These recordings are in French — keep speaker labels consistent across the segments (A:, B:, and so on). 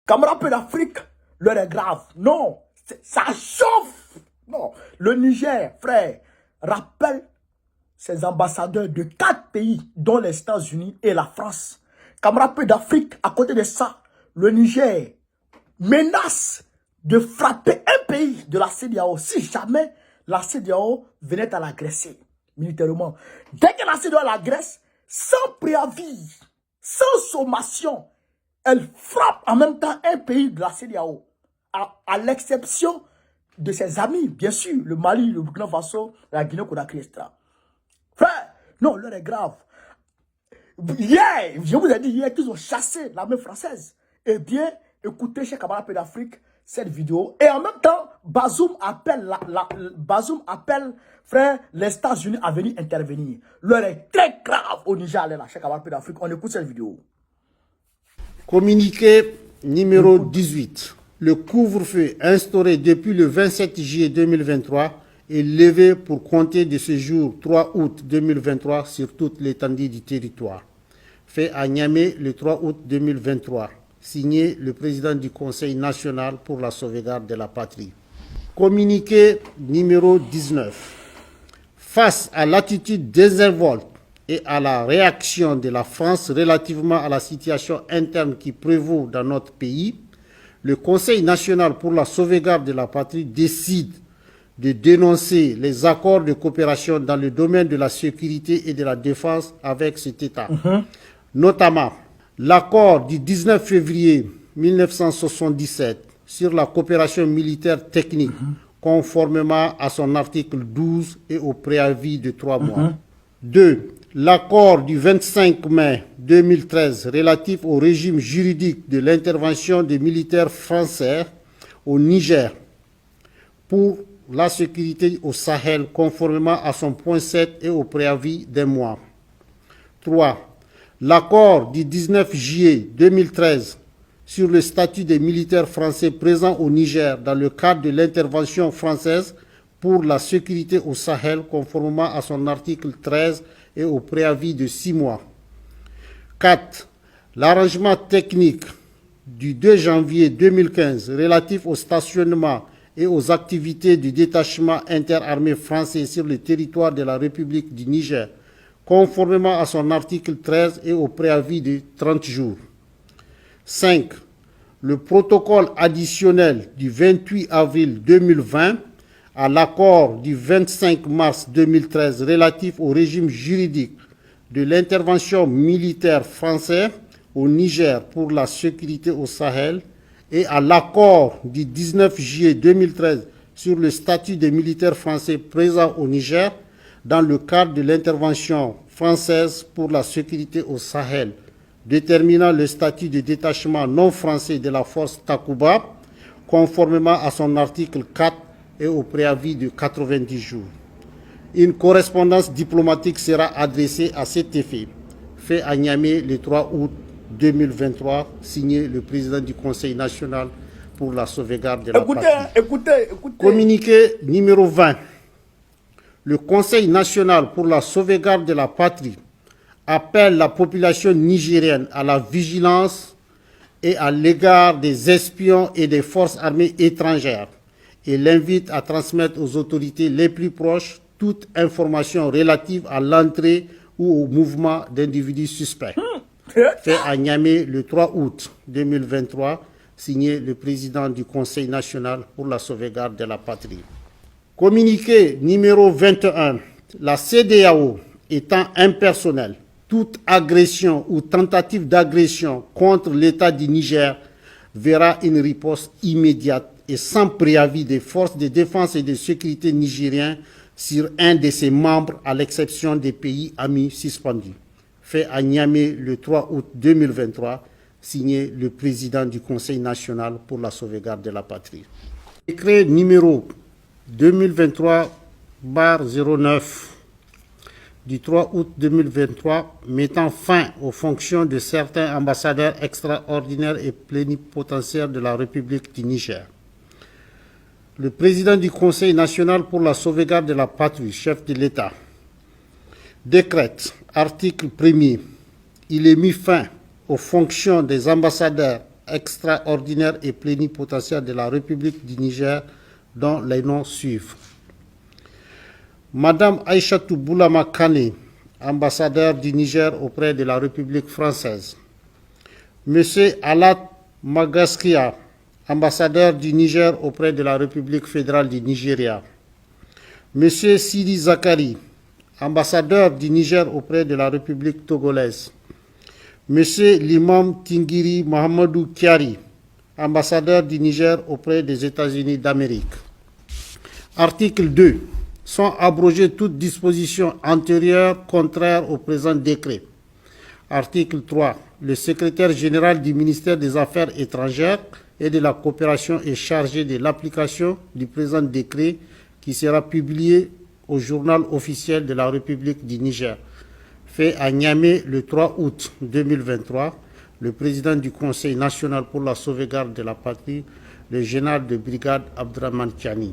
A: Camarades d'Afrique, l'heure est grave. Non, ça chauffe. Non, le Niger, frère, rappelle ses ambassadeurs de 4 pays, dont les États-Unis et la France. Camarades d'Afrique, à côté de ça, le Niger menace de frapper un pays de la CEDEAO si jamais la CEDEAO venait à l'agresser militairement. Dès que la CEDEAO l'agresse, sans préavis, sans sommation, elle frappe en même temps un pays de la CEDEAO, à l'exception de ses amis, bien sûr, le Mali, le Burkina Faso, la Guinée-Conakry, etc. Frère, non, l'heure est grave. Hier, je vous ai dit hier qu'ils ont chassé l'armée française. Eh bien, écoutez, chers camarades d'Afrique, cette vidéo. Et en même temps, Bazoum appelle, frère, les États-Unis à venir intervenir. L'heure est très grave au Niger, là, chers camarades d'Afrique. On écoute cette vidéo.
B: Communiqué numéro 18. Le couvre-feu instauré depuis le 27 juillet 2023 est levé pour compter de ce jour 3 août 2023 sur toute l'étendue du territoire. Fait à Niamey le 3 août 2023. Signé le président du Conseil national pour la sauvegarde de la patrie. Communiqué numéro 19. Face à l'attitude désinvolte et à la réaction de la France relativement à la situation interne qui prévaut dans notre pays, le Conseil national pour la sauvegarde de la patrie décide de dénoncer les accords de coopération dans le domaine de la sécurité et de la défense avec cet État. Notamment, l'accord du 19 février 1977 sur la coopération militaire technique, conformément à son article 12 et au préavis de 3 mois. 2. L'accord du 25 mai 2013 relatif au régime juridique de l'intervention des militaires français au Niger pour la sécurité au Sahel, conformément à son point 7 et au préavis d'un mois. 3. L'accord du 19 juillet 2013 sur le statut des militaires français présents au Niger dans le cadre de l'intervention française pour la sécurité au Sahel, conformément à son article 13 et au préavis de 6 mois. 4. L'arrangement technique du 2 janvier 2015 relatif au stationnement et aux activités du détachement interarmé français sur le territoire de la République du Niger, conformément à son article 13 et au préavis de 30 jours. 5. Le protocole additionnel du 28 avril 2020 à l'accord du 25 mars 2013 relatif au régime juridique de l'intervention militaire française au Niger pour la sécurité au Sahel et à l'accord du 19 juillet 2013 sur le statut des militaires français présents au Niger dans le cadre de l'intervention française pour la sécurité au Sahel, déterminant le statut de détachement non français de la force Takuba, conformément à son article 4 et au préavis de 90 jours. Une correspondance diplomatique sera adressée à cet effet. Fait à Niamey le 3 août 2023, signé le président du Conseil national pour la sauvegarde de la patrie.
A: Écoutez.
B: Communiqué numéro 20. Le Conseil national pour la sauvegarde de la patrie appelle la population nigérienne à la vigilance et à l'égard des espions et des forces armées étrangères et l'invite à transmettre aux autorités les plus proches toute information relative à l'entrée ou au mouvement d'individus suspects. Fait à Niamey le 3 août 2023, signé le président du Conseil national pour la sauvegarde de la patrie. Communiqué numéro 21. La CEDEAO étant impersonnelle, toute agression ou tentative d'agression contre l'État du Niger verra une riposte immédiate et sans préavis des forces de défense et de sécurité nigériens sur un de ses membres, à l'exception des pays amis suspendus. Fait à Niamey le 3 août 2023, signé le président du Conseil national pour la sauvegarde de la patrie. Décret numéro 2023/09 du 3 août 2023 mettant fin aux fonctions de certains ambassadeurs extraordinaires et plénipotentiaires de la République du Niger. Le président du Conseil national pour la sauvegarde de la patrie, chef de l'État, décrète, article 1er, il est mis fin aux fonctions des ambassadeurs extraordinaire et plénipotentiaire de la République du Niger, dont les noms suivent. Madame Aïchatou Boulama Kane, ambassadeur du Niger auprès de la République française. Monsieur Alat Magaskia, ambassadeur du Niger auprès de la République fédérale du Nigeria. Monsieur Sidi Zakari, ambassadeur du Niger auprès de la République togolaise. Monsieur l'imam Tingiri Mohamedou Kiari, ambassadeur du Niger auprès des États-Unis d'Amérique. Article 2. Sont abrogées toutes dispositions antérieures contraires au présent décret. Article 3. Le secrétaire général du ministère des Affaires étrangères et de la coopération est chargé de l'application du présent décret qui sera publié au journal officiel de la République du Niger. Fait à Niamey le 3 août 2023, le président du Conseil national pour la sauvegarde de la patrie, le général de brigade Abdraman Tiani.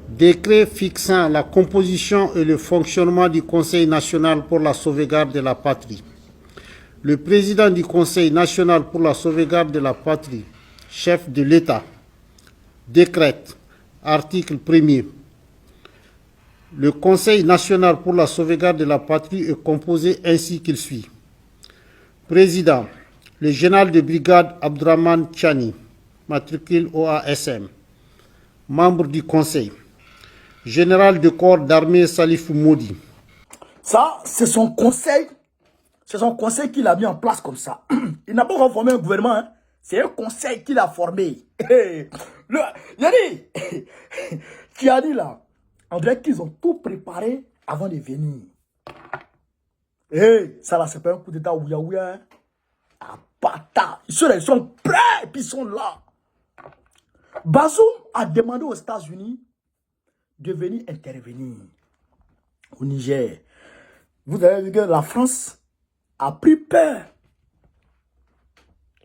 B: Décret fixant la composition et le fonctionnement du Conseil national pour la sauvegarde de la patrie. Le président du Conseil national pour la sauvegarde de la patrie, chef de l'État, décrète, article 1er. Le Conseil national pour la sauvegarde de la patrie est composé ainsi qu'il suit. Président, le général de brigade Abdraman Tiani, matricule OASM. Membre du Conseil. Général de corps d'armée Salifou Modi. Ça,
A: c'est son conseil. C'est son conseil qu'il a mis en place comme ça. Il n'a pas encore formé un gouvernement. Hein. C'est un conseil qu'il a formé. Yanni, qui a dit là, on dirait qu'ils ont tout préparé avant de venir. Ça là, c'est pas un coup d'état ouya ouya. Hein. Ah, bâtard. Ils sont prêts et puis ils sont là. Bazoum a demandé aux États-Unis de venir intervenir au Niger. Vous avez vu que la France a pris peur.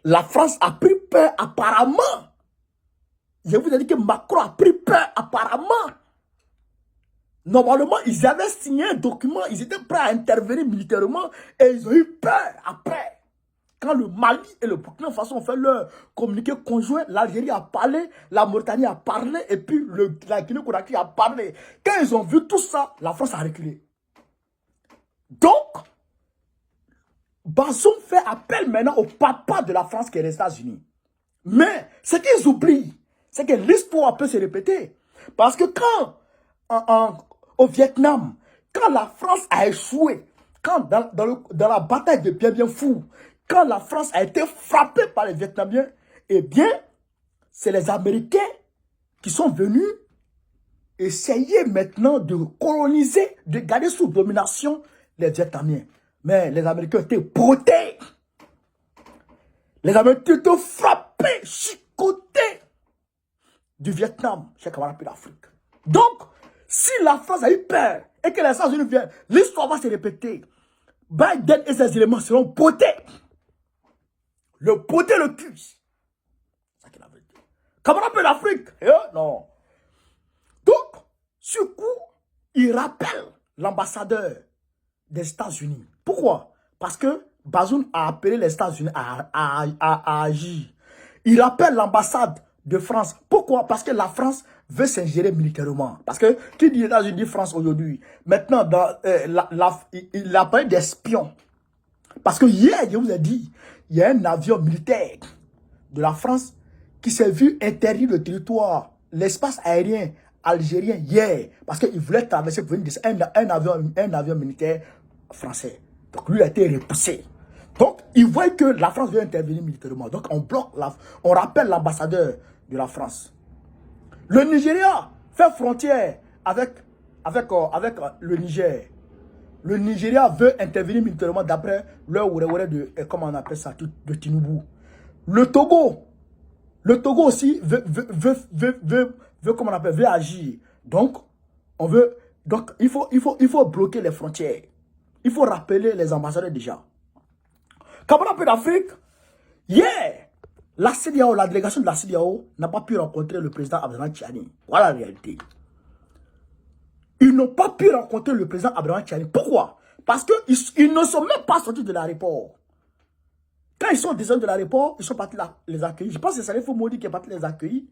A: La France a pris peur apparemment. Je vous ai dit que Macron a pris peur apparemment. Normalement, ils avaient signé un document, ils étaient prêts à intervenir militairement et ils ont eu peur après. Quand le Mali et le Burkina Faso ont fait leur communiqué conjoint, l'Algérie a parlé, la Mauritanie a parlé, et puis la Guinée-Conakry a parlé. Quand ils ont vu tout ça, la France a reculé. Donc, Bazoum fait appel maintenant au papa de la France qui est les États-Unis. Mais ce qu'ils oublient, c'est que l'histoire peut se répéter. Parce que quand, au Vietnam, quand la France a échoué, quand dans la bataille de Bien Bien Phu, quand la France a été frappée par les Vietnamiens, eh bien, c'est les Américains qui sont venus essayer maintenant de coloniser, de garder sous domination les Vietnamiens. Mais les Américains étaient bottés. Les Américains étaient frappés, chicotés du Vietnam, chez camarades de l'Afrique. Donc, si la France a eu peur et que les États-Unis viennent, l'histoire va se répéter. Biden et ses éléments seront bottés. Le poté le cul. C'est ça qu'il avait dit. Camarade de l'Afrique. Non. Donc, ce coup, il rappelle l'ambassadeur des États-Unis. Pourquoi? Parce que Bazoum a appelé les États-Unis à agir. Il rappelle l'ambassade de France. Pourquoi? Parce que la France veut s'ingérer militairement. Parce que qui dit États-Unis dit France aujourd'hui. Maintenant, il a parlé d'espions. Parce que hier, je vous ai dit, il y a un avion militaire de la France qui s'est vu interdire le territoire, l'espace aérien algérien hier. Parce qu'il voulait traverser pour venir un avion militaire français. Donc lui a été repoussé. Donc il voit que la France veut intervenir militairement. Donc on bloque, on rappelle l'ambassadeur de la France. Le Nigeria fait frontière avec le Niger. Le Nigeria veut intervenir militairement d'après le ouréouéré de, comment on appelle ça, de Tinubu. Le Togo aussi veut comment on appelle, veut agir. Donc, il faut bloquer les frontières. Il faut rappeler les ambassadeurs déjà. Camarades d'Afrique, hier, la CEDEAO, la délégation de la CEDEAO n'a pas pu rencontrer le président Abdraman Tiani. Voilà la réalité. Ils n'ont pas pu rencontrer le président Abdraman Tiani. Pourquoi? Parce qu'ils ne sont même pas sortis de l'aéroport. Quand ils sont descendus de l'aéroport, ils sont partis les accueillir. Je pense que c'est Salif Maudi qui est parti les accueillir.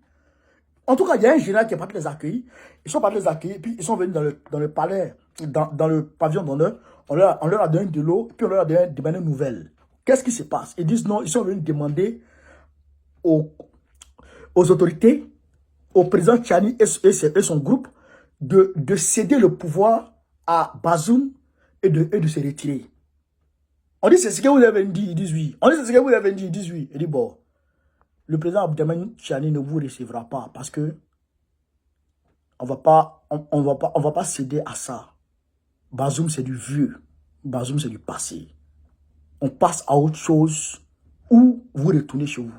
A: En tout cas, il y a un général qui est parti les accueillir. Ils sont partis les accueillir, puis ils sont venus dans le palais, dans le pavillon d'honneur. On leur a donné de l'eau, puis on leur a donné des manières nouvelles. Qu'est-ce qui se passe? Ils disent non, ils sont venus demander aux autorités, au président Tchani et son groupe, de céder le pouvoir à Bazoum et de se retirer. On dit c'est ce que vous avez dit, ils disent oui. On dit c'est ce que vous avez dit, ils disent oui. Il dit bon, le président Abdelhamid Tchani ne vous recevra pas parce que on va pas céder à ça. Bazoum c'est du vieux, Bazoum c'est du passé. On passe à autre chose ou vous retournez chez vous.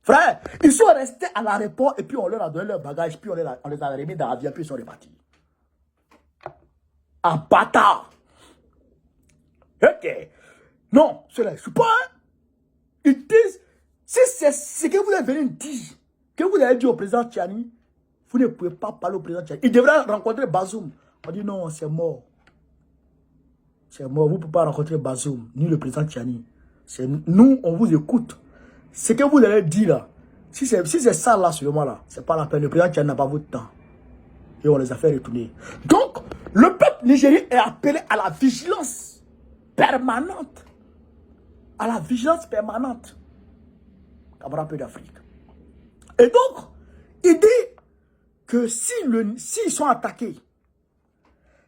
A: Frère, ils sont restés à l'aéroport et puis on leur a donné leur bagage, puis on les a remis dans l'avion, puis ils sont repartis. Un bâtard. Ok. Non, cela, je suis pas. Ils disent, si c'est ce que vous avez venu dire, que vous avez dit au président Tchani, vous ne pouvez pas parler au président Tchani. Il devrait rencontrer Bazoum. On dit non, c'est mort. C'est mort, vous ne pouvez pas rencontrer Bazoum, ni le président Tchani. Nous, on vous écoute. Ce que vous allez dire là, si c'est ça là, seulement là, c'est pas la peine. Le président Tchani n'a pas votre temps. Et on les a fait retourner. Donc, le peuple nigérien est appelé à la vigilance permanente. À la vigilance permanente. Camarade peu d'Afrique. Et donc, il dit que s'ils sont attaqués,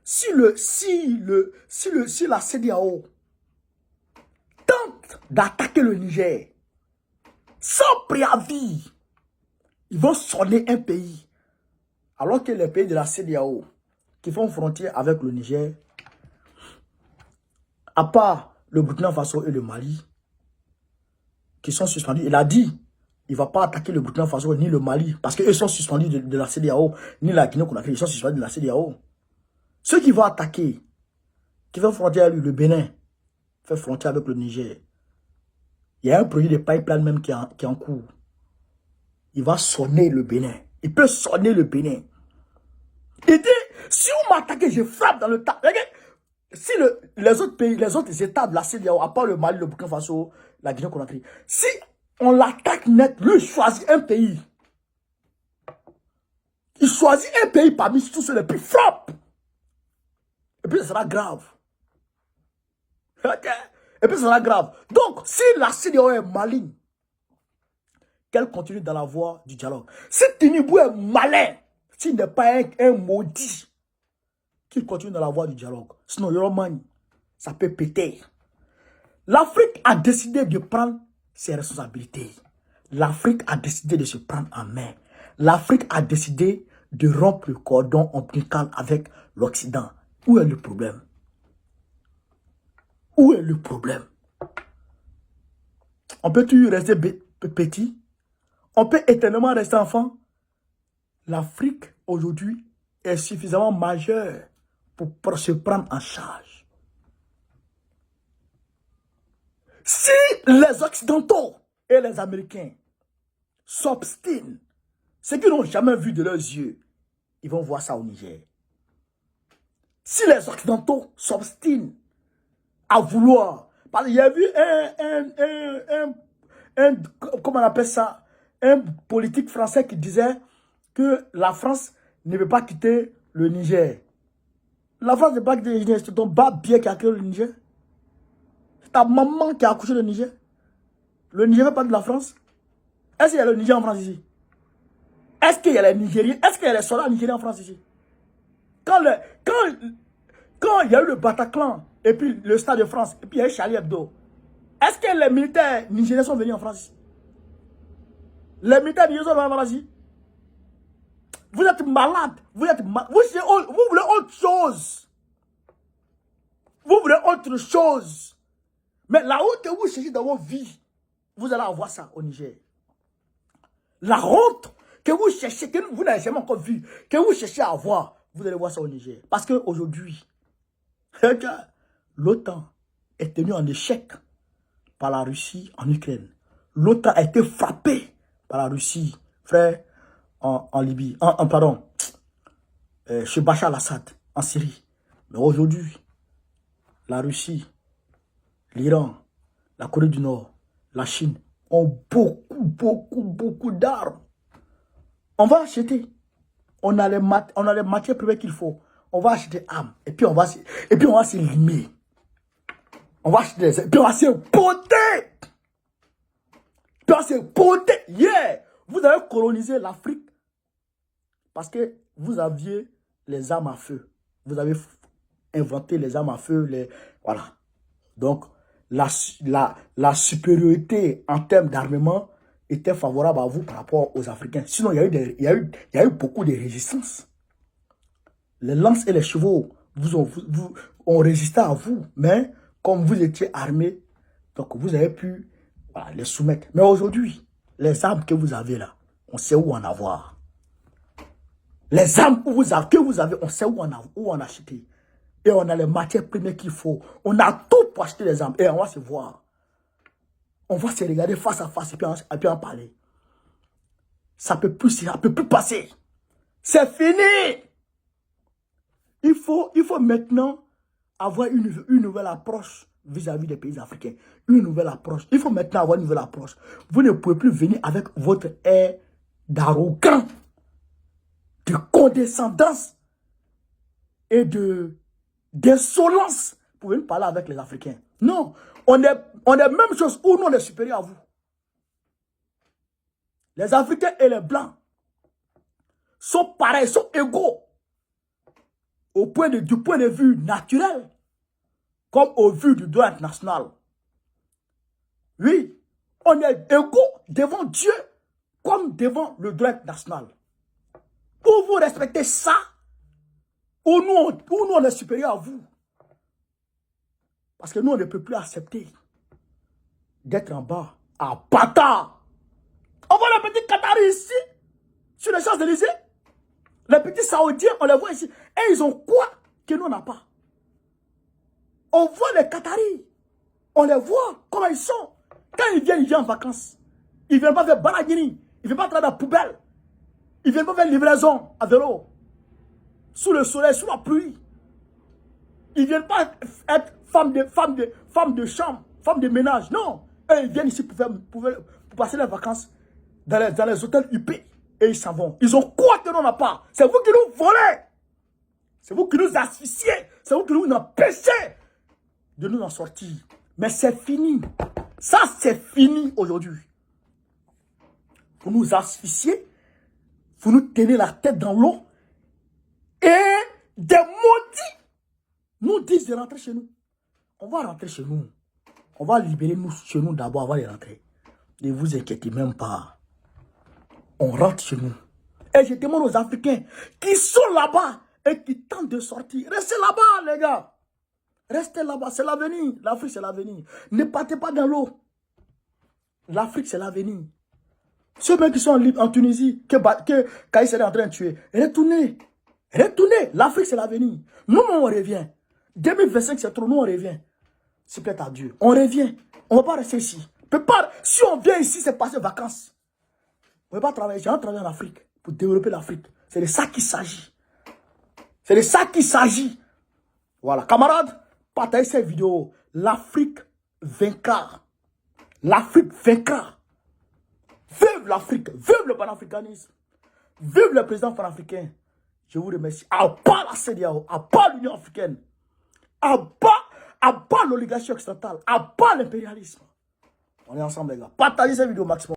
A: si la CEDEAO tente d'attaquer le Niger, sans préavis, ils vont sonner un pays. Alors que les pays de la CEDEAO qui font frontière avec le Niger, à part le Burkina Faso et le Mali, qui sont suspendus, il a dit, il ne va pas attaquer le Burkina Faso ni le Mali, parce qu'ils sont suspendus de la CEDEAO, ni la Guinée-Conakry, ils sont suspendus de la CEDEAO. Ceux qui vont attaquer, qui font frontière avec lui, le Bénin, fait frontière avec le Niger, il y a un projet de pipeline même qui est en cours. Il va sonner le Bénin. Il peut sonner le Bénin. Il dit, si vous m'attaquez, je frappe dans le tas. Si les autres pays, les autres États de la CEDEAO, à part le Mali, le Burkina Faso, la Guinée-Conakry, si on l'attaque net, lui choisit un pays. Il choisit un pays parmi tous ceux-là, puis frappe. Et puis ça sera grave. Et puis ça sera grave. Donc, si la CEDEAO est maligne, qu'elle continue dans la voie du dialogue. Si Tinubu est malin, s'il n'est pas un maudit, qu'il continue dans la voie du dialogue. Sinon, Yoroman, ça peut péter. L'Afrique a décidé de prendre ses responsabilités. L'Afrique a décidé de se prendre en main. L'Afrique a décidé de rompre le cordon ombilical avec l'Occident. Où est le problème? Où est le problème? On peut-tu rester petit? On peut éternellement rester enfant? L'Afrique, aujourd'hui, est suffisamment majeure pour se prendre en charge. Si les Occidentaux et les Américains s'obstinent, ceux qui n'ont jamais vu de leurs yeux, ils vont voir ça au Niger. Si les Occidentaux s'obstinent à vouloir, parce qu'il y a eu comment on appelle ça, un politique français qui disait que la France ne veut pas quitter le Niger. La France ne veut pas quitter le Niger, c'est ton bien qui a créé le Niger. C'est ta maman qui a accouché le Niger. Le Niger ne veut pas de la France. Est-ce qu'il y a le Niger en France ici? Est-ce qu'il y a les Nigériens? Est-ce qu'il y a les soldats nigériens en France ici? Quand il y a eu le Bataclan, et puis le Stade de France, et puis il y a eu Charlie Hebdo, est-ce que les militaires nigériens sont venus en France ici? Les militaires nigériens sont venus en France ici? Vous êtes malade. Vous voulez autre chose. Vous voulez autre chose. Mais la honte que vous cherchez dans votre vie, vous allez avoir ça au Niger. La honte que vous cherchez, que vous n'avez jamais encore vu, que vous cherchez à avoir, vous allez voir ça au Niger. Parce qu'aujourd'hui, l'OTAN est tenue en échec par la Russie en Ukraine. L'OTAN a été frappée par la Russie, frère, en Libye, pardon, chez Bachar al-Assad, en Syrie. Mais aujourd'hui, la Russie, l'Iran, la Corée du Nord, la Chine ont beaucoup d'armes. On va acheter. On a les matières premières qu'il faut. On va acheter armes. Et puis on va se limer. On va acheter des... Et puis on va se porter. Puis on va se porter. Yeah! Vous avez colonisé l'Afrique parce que vous aviez les armes à feu. Vous avez inventé les armes à feu. Voilà. Donc, la supériorité en termes d'armement était favorable à vous par rapport aux Africains. Sinon, il y a eu beaucoup de résistance. Les lances et les chevaux ont résisté à vous. Mais comme vous étiez armés, donc vous avez pu les soumettre. Mais aujourd'hui, les armes que vous avez là, on sait où en avoir. Les armes que vous avez, on sait où en acheter. Et on a les matières premières qu'il faut. On a tout pour acheter les armes. Et on va se voir. On va se regarder face à face et puis en parler. Ça ne peut plus passer. C'est fini. Il faut maintenant avoir une nouvelle approche vis-à-vis des pays africains. Une nouvelle approche. Il faut maintenant avoir une nouvelle approche. Vous ne pouvez plus venir avec votre air d'arrogant, de condescendance et d'insolence pour venir parler avec les Africains. Non, on est même chose où nous on est supérieur à vous. Les Africains et les Blancs sont pareils, sont égaux du point de vue naturel comme au vu du droit international. Oui, on est égaux devant Dieu comme devant le droit international. Ou vous respectez ça, ou nous on est supérieur à vous. Parce que nous, on ne peut plus accepter d'être en bas à bâtard. On voit les petits Qataris ici, sur les Champs-Élysées. Les petits Saoudiens, on les voit ici. Et ils ont quoi que nous, on n'a pas? On voit les Qataris. On les voit comment ils sont. Quand ils viennent en vacances. Ils ne viennent pas faire Balaguini. Ils ne viennent pas travailler dans la poubelle. Ils ne viennent pas faire livraison à vélo. Sous le soleil, sous la pluie. Ils ne viennent pas être femmes de chambre, femmes de ménage. Non. Et ils viennent ici pour passer les vacances dans les hôtels UP. Et ils s'en vont. Ils ont quoi que l'on n'a pas? C'est vous qui nous volez. C'est vous qui nous asphyxiez. C'est vous qui nous empêchez de nous en sortir. Mais c'est fini. Ça, c'est fini aujourd'hui. Vous nous asphyxiez. Vous nous tenez la tête dans l'eau. Et des maudits nous disent de rentrer chez nous. On va rentrer chez nous. On va libérer nous chez nous d'abord avant de rentrer. Ne vous inquiétez même pas. On rentre chez nous. Et je demande aux Africains qui sont là-bas et qui tentent de sortir. Restez là-bas, les gars. Restez là-bas. C'est l'avenir. L'Afrique, c'est l'avenir. Ne partez pas dans l'eau. L'Afrique, c'est l'avenir. Ceux qui sont en Tunisie, que Kaïs est en train de tuer, retournez. Retournez. L'Afrique, c'est l'avenir. Nous, on revient. 2025, c'est trop. Nous, on revient. C'est peut-être à Dieu. On revient. On ne va pas rester ici. Si on vient ici, c'est passer vacances. On ne va pas travailler. J'ai travaillé en Afrique pour développer l'Afrique. C'est de ça qu'il s'agit. C'est de ça qu'il s'agit. Voilà. Camarades, partagez cette vidéo. L'Afrique vaincra. L'Afrique vaincra. Vive l'Afrique. Vive le panafricanisme. Vive le président panafricain. Je vous remercie. À bas la CEDEAO. À bas l'Union africaine. À bas l'oligarchie occidentale. À bas l'impérialisme. On est ensemble, les gars. Partagez cette vidéo au maximum.